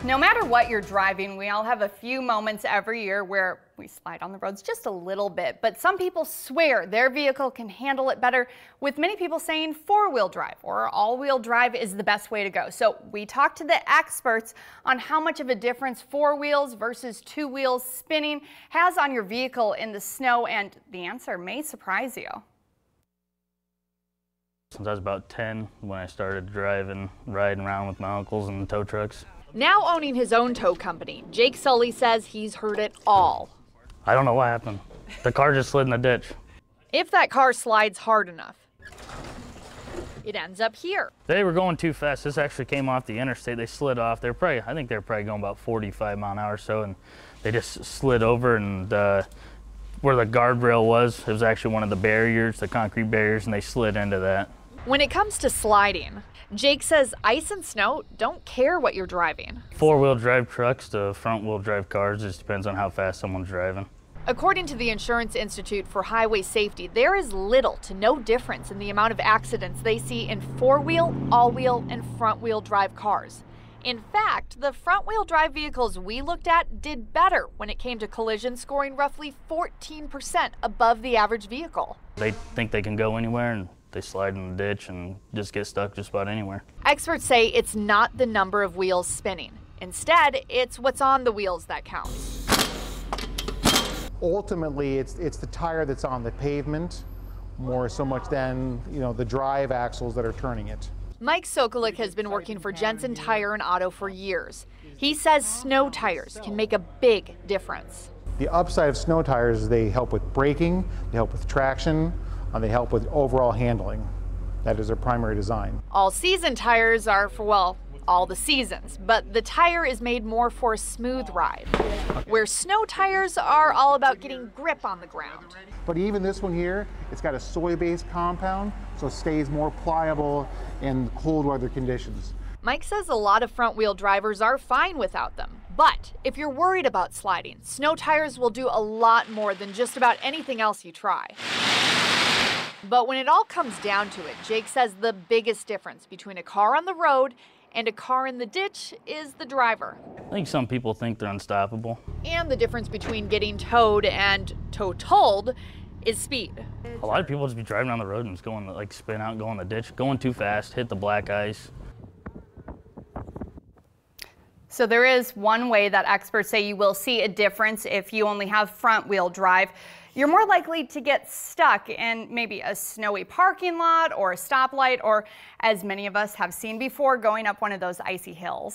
No matter what you're driving, we all have a few moments every year where we slide on the roads just a little bit, but some people swear their vehicle can handle it better, with many people saying four-wheel drive or all-wheel drive is the best way to go. So we talked to the experts on how much of a difference four wheels versus two wheels spinning has on your vehicle in the snow, and the answer may surprise you. Since I was about 10 when I started riding around with my uncles and tow trucks. Now owning his own tow company, Jake Sully says he's heard it all. I don't know what happened. The car just slid in the ditch. If that car slides hard enough, it ends up here. They were going too fast. This actually came off the interstate. They slid off. I think they're probably going about 45 mile an hour or so, and they just slid over, and where the guardrail was, it was actually one of the barriers, the concrete barriers, and they slid into that. When it comes to sliding, Jake says ice and snow don't care what you're driving. Four-wheel drive trucks to front-wheel drive cars, just depends on how fast someone's driving. According to the Insurance Institute for Highway Safety, there is little to no difference in the amount of accidents they see in four-wheel, all-wheel, and front-wheel drive cars. In fact, the front-wheel drive vehicles we looked at did better when it came to collisions, scoring roughly 14% above the average vehicle. They think they can go anywhere, and they slide in the ditch and just get stuck just about anywhere. Experts say it's not the number of wheels spinning. Instead, it's what's on the wheels that counts. Ultimately, it's the tire that's on the pavement, more so much than the drive axles that are turning it. Mike Sokolik has been working for Jensen Tire and Auto for years. He says snow tires can make a big difference. The upside of snow tires is they help with braking, they help with traction, and they help with overall handling. That is their primary design. All-season tires are for, well, all the seasons, but the tire is made more for a smooth ride, where snow tires are all about getting grip on the ground. But even this one here, it's got a soy-based compound, so it stays more pliable in cold weather conditions. Mike says a lot of front-wheel drivers are fine without them. But if you're worried about sliding, snow tires will do a lot more than just about anything else you try. But when it all comes down to it, Jake says the biggest difference between a car on the road and a car in the ditch is the driver. I think some people think they're unstoppable. And the difference between getting towed and tow-told is speed. A lot of people just be driving down the road and just going like spin out, go in the ditch, going too fast, hit the black ice. So there is one way that experts say you will see a difference if you only have front-wheel drive. You're more likely to get stuck in maybe a snowy parking lot or a stoplight, or, as many of us have seen before, going up one of those icy hills.